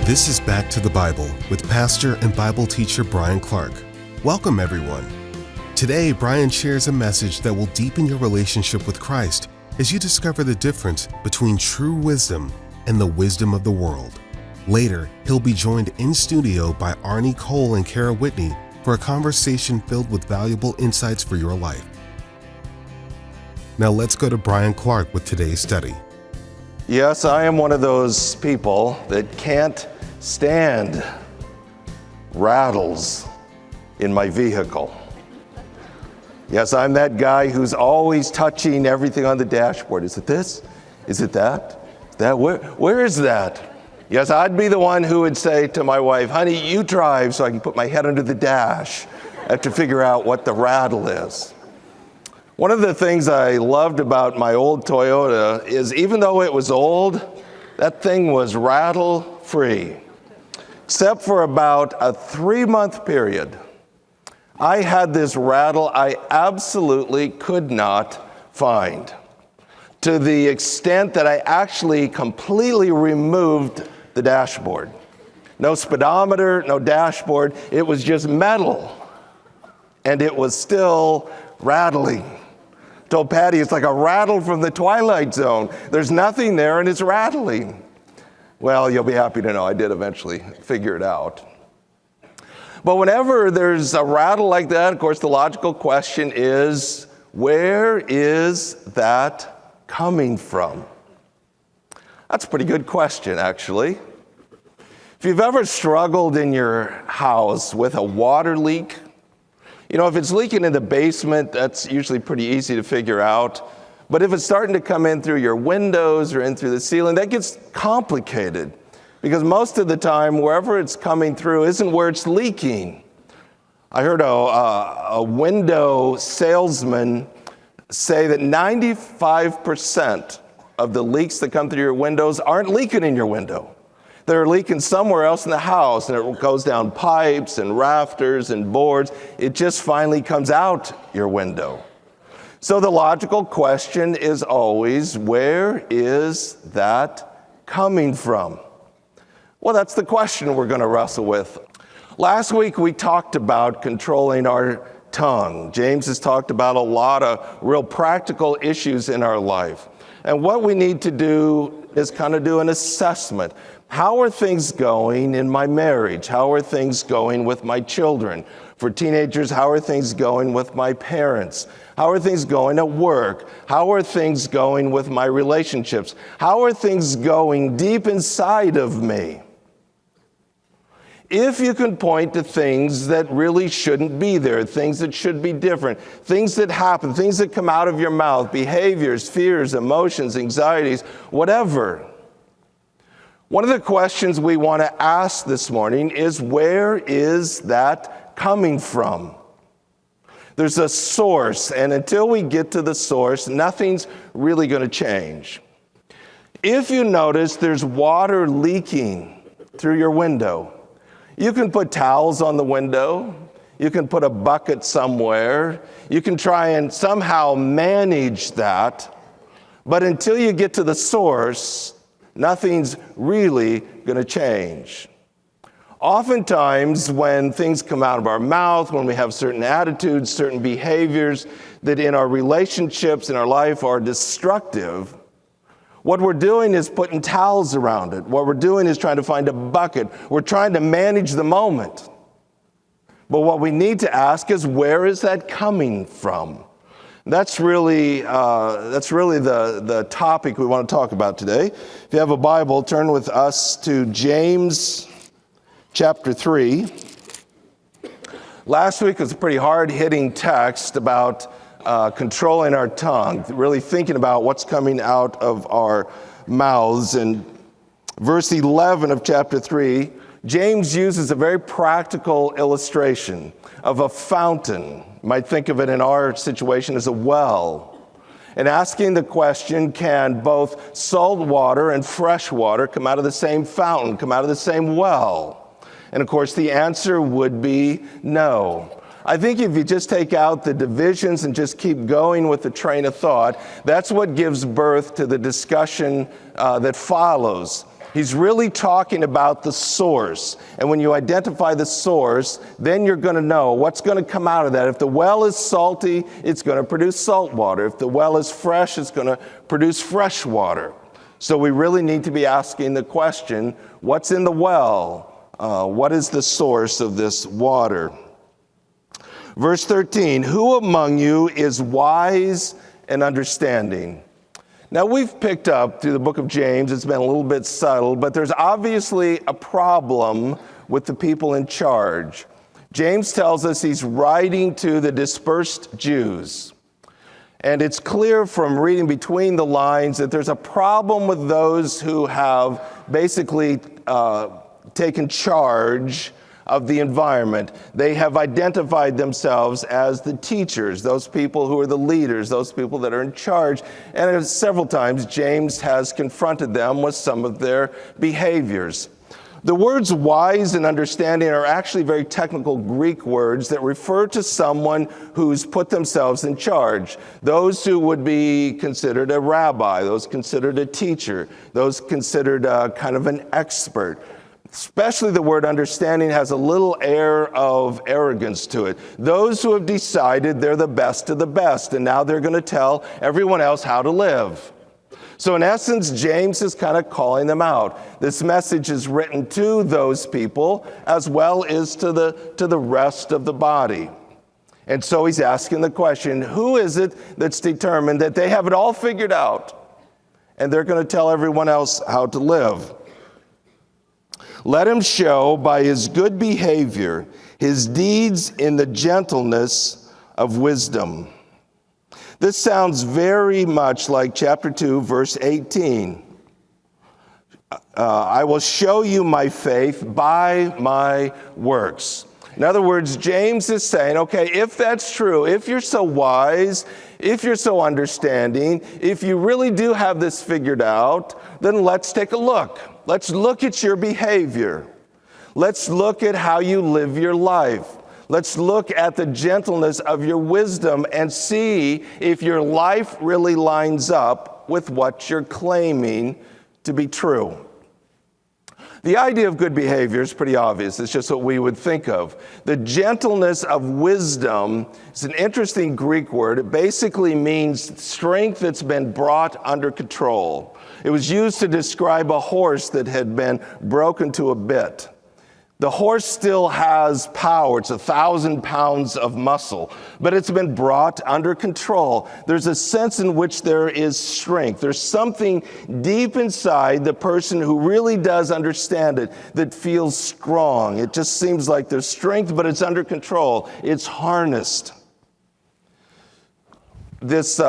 This is Back to the Bible with pastor and Bible teacher Bryan Clark. Welcome, everyone. Today, Bryan shares a message that will deepen your relationship with Christ as you discover the difference between true wisdom and the wisdom of the world. Later, he'll be joined in studio by Arnie Cole and Kara Whitney for a conversation filled with valuable insights for your life. Now let's go to Bryan Clark with today's study. Yes, I am one of those people that can't stand rattles in my vehicle. Yes, I'm that guy who's always touching everything on the dashboard. Is it this? Is it that? Where is that? Yes, I'd be the one who would say to my wife, honey, you drive so I can put my head under the dash. I have to figure out what the rattle is. One of the things I loved about my old Toyota is even though it was old, that thing was rattle-free. Except for about a 3-month period. I had this rattle I absolutely could not find, to the extent that I actually completely removed the dashboard. No speedometer, no dashboard, it was just metal, and it was still rattling. Told Patty it's like a rattle from the Twilight Zone. There's nothing there and it's rattling. Well, you'll be happy to know I did eventually figure it out. But whenever there's a rattle like that, of course, the logical question is, where is that coming from? That's a pretty good question, actually. If you've ever struggled in your house with a water leak, you know, if it's leaking in the basement, that's usually pretty easy to figure out. But if it's starting to come in through your windows or in through the ceiling, that gets complicated. Because most of the time, wherever it's coming through isn't where it's leaking. I heard a window salesman say that 95% of the leaks that come through your windows aren't leaking in your window. They're leaking somewhere else in the house, and it goes down pipes and rafters and boards. It just finally comes out your window. So the logical question is always, where is that coming from? Well, that's the question we're going to wrestle with. Last week, we talked about controlling our tongue. James has talked about a lot of real practical issues in our life. And what we need to do is kind of do an assessment. How are things going in my marriage? How are things going with my children? For teenagers, how are things going with my parents? How are things going at work? How are things going with my relationships? How are things going deep inside of me? If you can point to things that really shouldn't be there, things that should be different, things that happen, things that come out of your mouth, behaviors, fears, emotions, anxieties, whatever. One of the questions we want to ask this morning is, where is that coming from? There's a source, and until we get to the source, nothing's really going to change. If you notice there's water leaking through your window, you can put towels on the window, you can put a bucket somewhere, you can try and somehow manage that, but until you get to the source, nothing's really going to change. Oftentimes, when things come out of our mouth, when we have certain attitudes, certain behaviors that in our relationships, in our life are destructive, what we're doing is putting towels around it. What we're doing is trying to find a bucket. We're trying to manage the moment. But what we need to ask is, where is that coming from? That's really the topic we want to talk about today. If you have a Bible, turn with us to James chapter 3. Last week was a pretty hard-hitting text about controlling our tongue, really thinking about what's coming out of our mouths. And verse 11 of chapter 3, James uses a very practical illustration of a fountain. You might think of it in our situation as a well. And asking the question, can both salt water and fresh water come out of the same fountain, come out of the same well? And of course, the answer would be no. I think if you just take out the divisions and just keep going with the train of thought, that's what gives birth to the discussion that follows. He's really talking about the source. And when you identify the source, then you're going to know what's going to come out of that. If the well is salty, it's going to produce salt water. If the well is fresh, it's going to produce fresh water. So we really need to be asking the question, what's in the well? What is the source of this water? Verse 13, who among you is wise and understanding? Now, we've picked up through the book of James, it's been a little bit subtle, but there's obviously a problem with the people in charge. James tells us he's writing to the dispersed Jews. And it's clear from reading between the lines that there's a problem with those who have basically taken charge of the environment. They have identified themselves as the teachers, those people who are the leaders, those people that are in charge. And several times, James has confronted them with some of their behaviors. The words wise and understanding are actually very technical Greek words that refer to someone who's put themselves in charge. Those who would be considered a rabbi, those considered a teacher, those considered kind of an expert. Especially the word understanding has a little air of arrogance to it. Those who have decided they're the best of the best, and now they're going to tell everyone else how to live. So in essence, James is kind of calling them out. This message is written to those people as well as to the rest of the body. And so he's asking the question, who is it that's determined that they have it all figured out and they're going to tell everyone else how to live? Let him show by his good behavior his deeds in the gentleness of wisdom. This sounds very much like chapter 2, verse 18. I will show you my faith by my works. In other words, James is saying, okay, if that's true, if you're so wise, if you're so understanding, if you really do have this figured out, then let's take a look. Let's look at your behavior. Let's look at how you live your life. Let's look at the gentleness of your wisdom and see if your life really lines up with what you're claiming to be true. The idea of good behavior is pretty obvious. It's just what we would think of. The gentleness of wisdom is an interesting Greek word. It basically means strength that's been brought under control. It was used to describe a horse that had been broken to a bit. The horse still has power. It's 1,000 pounds of muscle, but it's been brought under control. There's a sense in which there is strength. There's something deep inside the person who really does understand it that feels strong. It just seems like there's strength, but it's under control. It's harnessed. This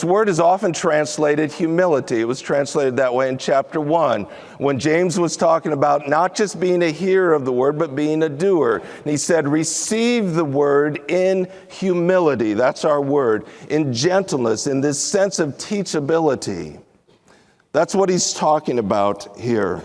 word is often translated humility. It was translated that way in chapter 1 when James was talking about not just being a hearer of the word, but being a doer. And he said, receive the word in humility. That's our word. In gentleness, in this sense of teachability. That's what he's talking about here.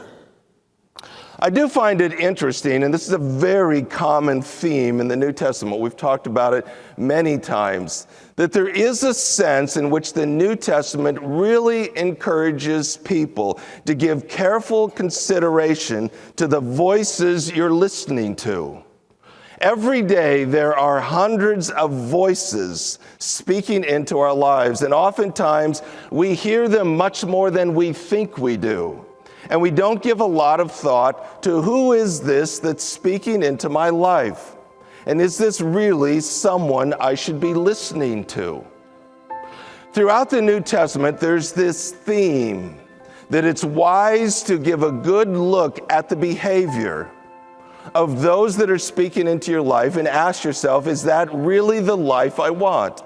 I do find it interesting, and this is a very common theme in the New Testament. We've talked about it many times, that there is a sense in which the New Testament really encourages people to give careful consideration to the voices you're listening to. Every day there are hundreds of voices speaking into our lives, and oftentimes we hear them much more than we think we do. And we don't give a lot of thought to who is this that's speaking into my life? And is this really someone I should be listening to? Throughout the New Testament, there's this theme that it's wise to give a good look at the behavior of those that are speaking into your life and ask yourself, is that really the life I want?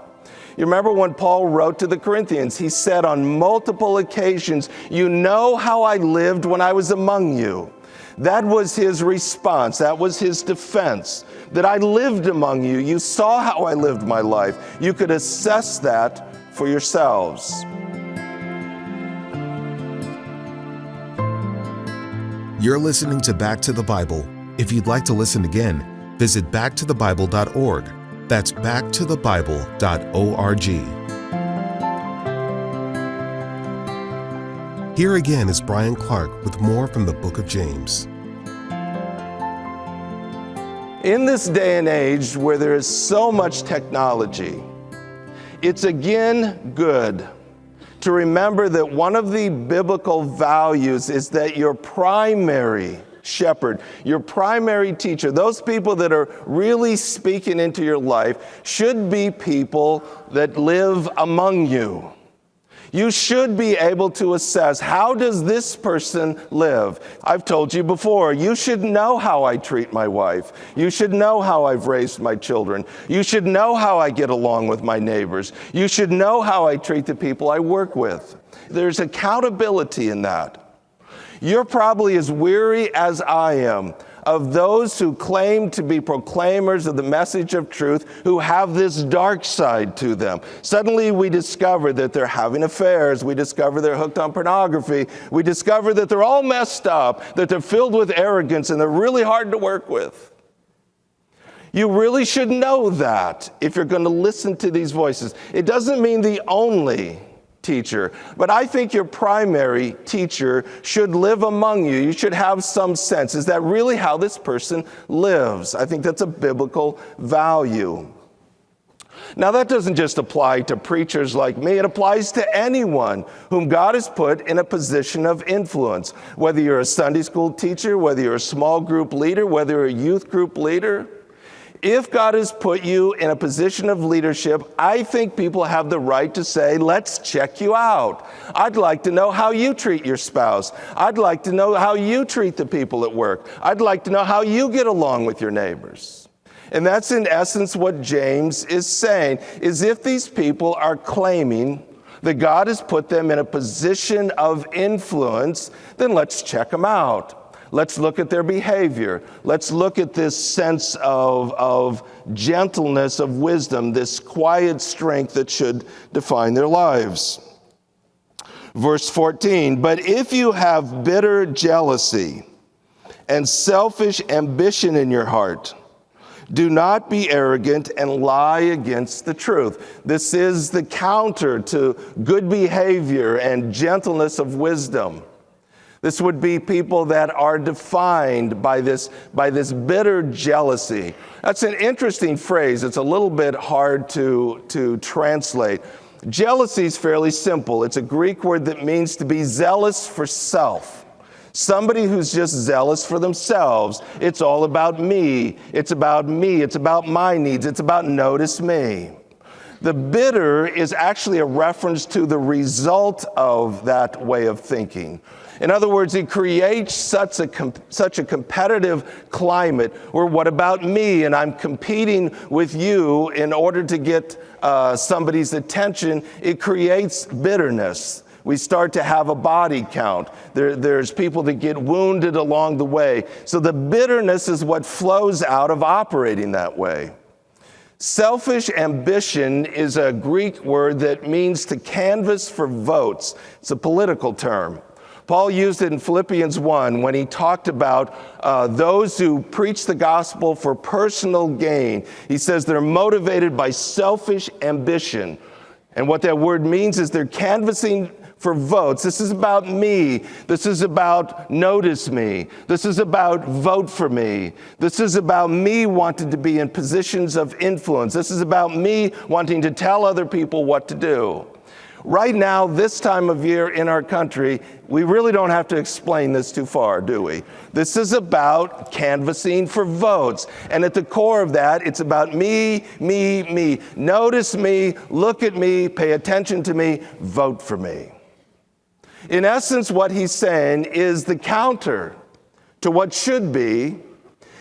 You remember when Paul wrote to the Corinthians, he said on multiple occasions, you know how I lived when I was among you. That was his response. That was his defense, that I lived among you. You saw how I lived my life. You could assess that for yourselves. You're listening to Back to the Bible. If you'd like to listen again, visit backtothebible.org. That's backtothebible.org. Here again is Bryan Clark with more from the book of James. In this day and age where there is so much technology, it's again good to remember that one of the biblical values is that your primary shepherd, your primary teacher, those people that are really speaking into your life should be people that live among you. You should be able to assess, how does this person live? I've told you before, you should know how I treat my wife. You should know how I've raised my children. You should know how I get along with my neighbors. You should know how I treat the people I work with. There's accountability in that. You're probably as weary as I am of those who claim to be proclaimers of the message of truth who have this dark side to them. Suddenly we discover that they're having affairs. We discover they're hooked on pornography. We discover that they're all messed up, that they're filled with arrogance, and they're really hard to work with. You really should know that if you're going to listen to these voices. It doesn't mean the only teacher, but I think your primary teacher should live among you. You should have some sense. Is that really how this person lives? I think that's a biblical value. Now, that doesn't just apply to preachers like me. It applies to anyone whom God has put in a position of influence. Whether you're a Sunday school teacher, whether you're a small group leader, whether you're a youth group leader. If God has put you in a position of leadership, I think people have the right to say, let's check you out. I'd like to know how you treat your spouse. I'd like to know how you treat the people at work. I'd like to know how you get along with your neighbors. And that's in essence what James is saying, is if these people are claiming that God has put them in a position of influence, then let's check them out. Let's look at their behavior. Let's look at this sense of gentleness, of wisdom, this quiet strength that should define their lives. Verse 14, but if you have bitter jealousy and selfish ambition in your heart, do not be arrogant and lie against the truth. This is the counter to good behavior and gentleness of wisdom. This would be people that are defined by this bitter jealousy. That's an interesting phrase. It's a little bit hard to translate. Jealousy is fairly simple. It's a Greek word that means to be zealous for self. Somebody who's just zealous for themselves. It's all about me. It's about me. It's about my needs. It's about notice me. The bitter is actually a reference to the result of that way of thinking. In other words, it creates such a competitive climate where what about me, and I'm competing with you in order to get somebody's attention. It creates bitterness. We start to have a body count. There's people that get wounded along the way. So the bitterness is what flows out of operating that way. Selfish ambition is a Greek word that means to canvass for votes. It's a political term. Paul used it in Philippians 1 when he talked about those who preach the gospel for personal gain. He says they're motivated by selfish ambition. And what that word means is they're canvassing for votes. This is about me. This is about notice me. This is about vote for me. This is about me wanting to be in positions of influence. This is about me wanting to tell other people what to do. Right now, this time of year in our country, we really don't have to explain this too far, do we? This is about canvassing for votes. And at the core of that, it's about me, me, me. Notice me, look at me, pay attention to me, vote for me. In essence, what he's saying is the counter to what should be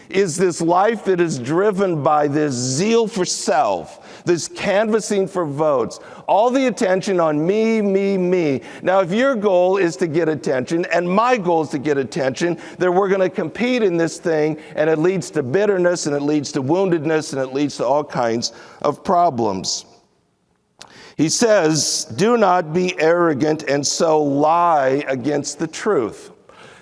is this life that is driven by this zeal for self, this canvassing for votes, all the attention on me, me, me. Now, if your goal is to get attention and my goal is to get attention, then we're going to compete in this thing, and it leads to bitterness, and it leads to woundedness, and it leads to all kinds of problems. He says, do not be arrogant and so lie against the truth.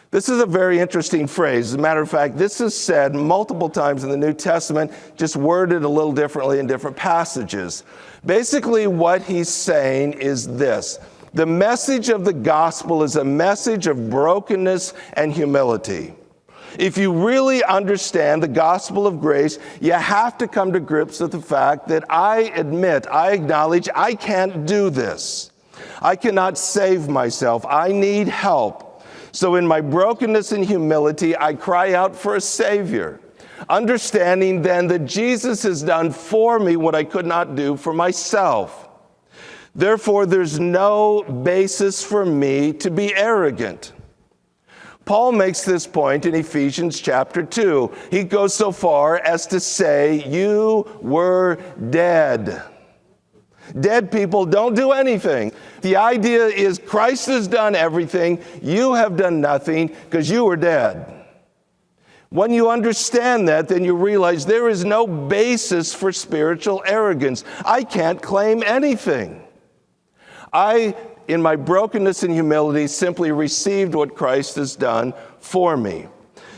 This is a very interesting phrase. As a matter of fact, this is said multiple times in the New Testament, just worded a little differently in different passages. Basically, what he's saying is this. The message of the gospel is a message of brokenness and humility. If you really understand the gospel of grace, you have to come to grips with the fact that I acknowledge I can't do this. I cannot save myself. I need help. So in my brokenness and humility, I cry out for a Savior, understanding then that Jesus has done for me what I could not do for myself. Therefore, there's no basis for me to be arrogant. Paul makes this point in Ephesians chapter 2. He goes so far as to say, you were dead. Dead people don't do anything. The idea is Christ has done everything. You have done nothing because you were dead. When you understand that, then you realize there is no basis for spiritual arrogance. I can't claim anything. I, in my brokenness and humility, simply received what Christ has done for me.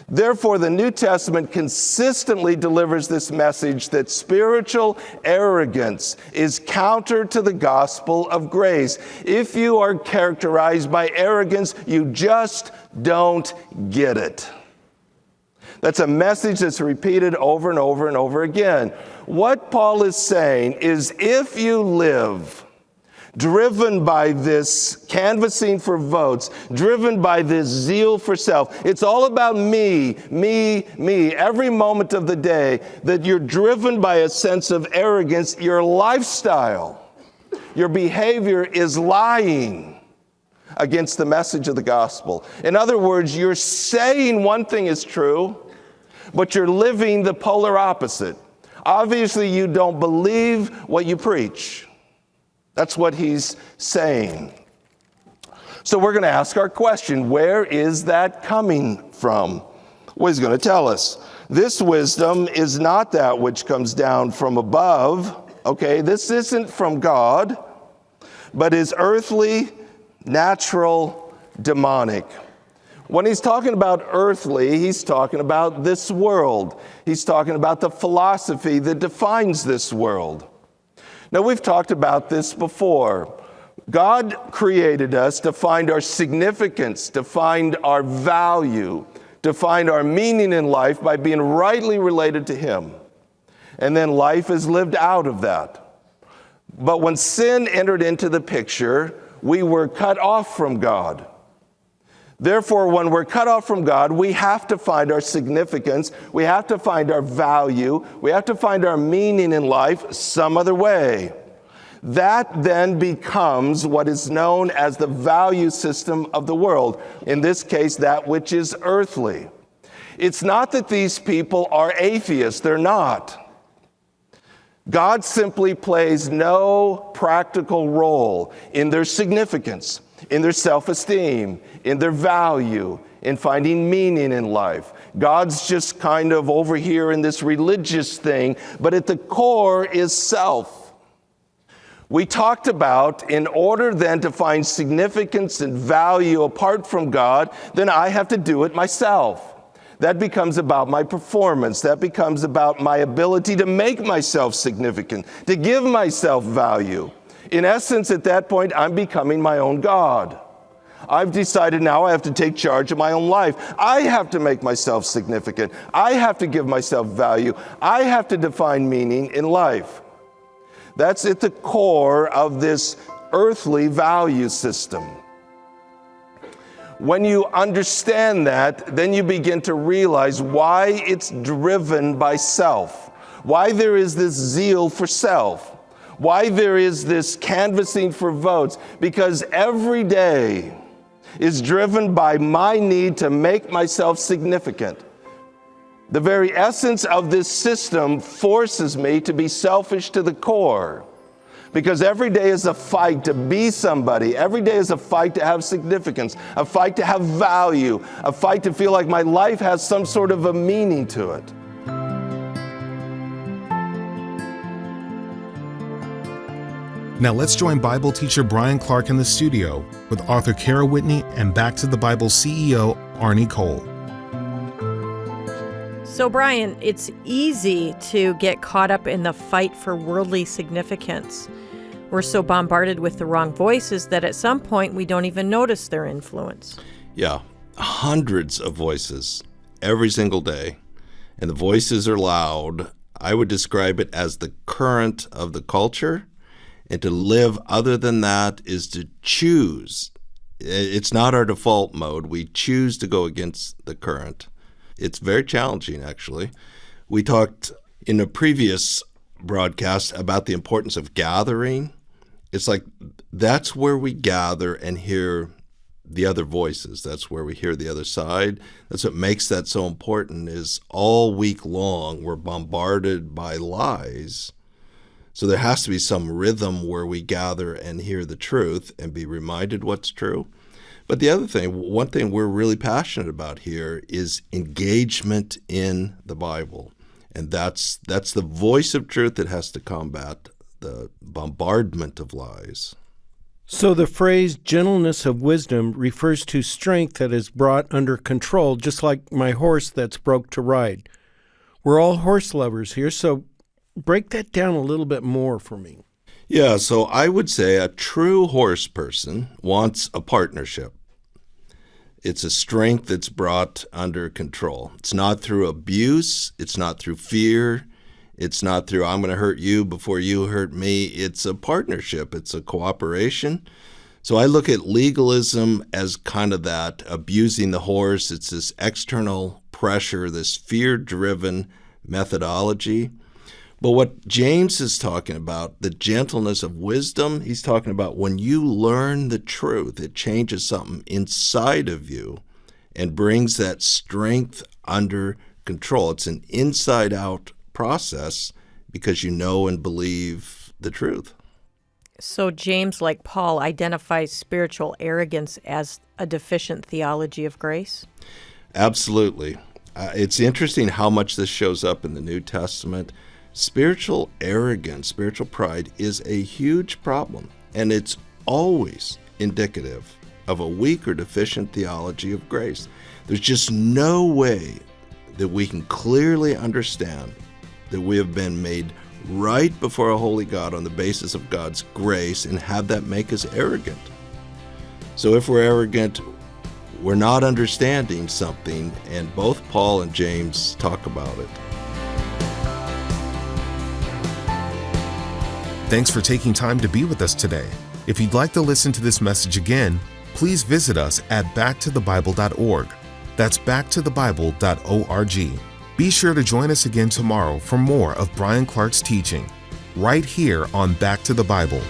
Therefore, the New Testament consistently delivers this message that spiritual arrogance is counter to the gospel of grace. If you are characterized by arrogance, you just don't get it. That's a message that's repeated over and over and over again. What Paul is saying is if you live driven by this canvassing for votes, driven by this zeal for self. It's all about me, every moment of the day, that you're driven by a sense of arrogance. Your lifestyle, your behavior is lying against the message of the gospel. In other words, you're saying one thing is true, but you're living the polar opposite. Obviously, you don't believe what you preach. That's what he's saying. So we're going to ask our question, where is that coming from? Well, he's going to tell us. This wisdom is not that which comes down from above. Okay, this isn't from God, but is earthly, natural, demonic. When he's talking about earthly, he's talking about this world. He's talking about the philosophy that defines this world. Now, we've talked about this before. God created us to find our significance, to find our value, to find our meaning in life by being rightly related to Him. And then life is lived out of that. But when sin entered into the picture, we were cut off from God. Therefore, when we're cut off from God, we have to find our significance, we have to find our value, we have to find our meaning in life some other way. That then becomes what is known as the value system of the world, in this case, that which is earthly. It's not that these people are atheists, they're not. God simply plays no practical role in their significance, in their self-esteem, in their value, in finding meaning in life. God's just kind of over here in this religious thing, but at the core is self. We talked about, in order then to find significance and value apart from God, then I have to do it myself. That becomes about my performance. That becomes about my ability to make myself significant, to give myself value. In essence, at that point, I'm becoming my own God. I've decided now I have to take charge of my own life. I have to make myself significant. I have to give myself value. I have to define meaning in life. That's at the core of this earthly value system. When you understand that, then you begin to realize why it's driven by self, why there is this zeal for self, why there is this canvassing for votes, because every day is driven by my need to make myself significant. The very essence of this system forces me to be selfish to the core, because every day is a fight to be somebody. Every day is a fight to have significance, a fight to have value, a fight to feel like my life has some sort of a meaning to it. Now let's join Bible teacher Bryan Clark in the studio with author Kara Whitney and Back to the Bible CEO Arnie Cole. So Bryan, it's easy to get caught up in the fight for worldly significance. We're so bombarded with the wrong voices that at some point we don't even notice their influence. Yeah, hundreds of voices every single day. And the voices are loud. I would describe it as the current of the culture. And to live other than that is to choose. It's not our default mode. We choose to go against the current. It's very challenging, actually. We talked in a previous broadcast about the importance of gathering. It's like that's where we gather and hear the other voices. That's where we hear the other side. That's what makes that so important is all week long we're bombarded by lies. So there has to be some rhythm where we gather and hear the truth and be reminded what's true. But the other thing, one thing we're really passionate about here is engagement in the Bible. And that's the voice of truth that has to combat the bombardment of lies. So the phrase gentleness of wisdom refers to strength that is brought under control, just like my horse that's broke to ride. We're all horse lovers here, so break that down a little bit more for me. Yeah, so I would say a true horse person wants a partnership. It's a strength that's brought under control. It's not through abuse. It's not through fear. It's not through, I'm going to hurt you before you hurt me. It's a partnership. It's a cooperation. So I look at legalism as kind of that, abusing the horse. It's this external pressure, this fear-driven methodology. But what James is talking about, the gentleness of wisdom, he's talking about when you learn the truth, it changes something inside of you and brings that strength under control. It's an inside-out process because you know and believe the truth. So James, like Paul, identifies spiritual arrogance as a deficient theology of grace? Absolutely. It's interesting how much this shows up in the New Testament. Spiritual arrogance, spiritual pride is a huge problem, and it's always indicative of a weak or deficient theology of grace. There's just no way that we can clearly understand that we have been made right before a holy God on the basis of God's grace and have that make us arrogant. So if we're arrogant, we're not understanding something, and both Paul and James talk about it. Thanks for taking time to be with us today. If you'd like to listen to this message again, please visit us at backtothebible.org. That's backtothebible.org. Be sure to join us again tomorrow for more of Bryan Clark's teaching, right here on Back to the Bible.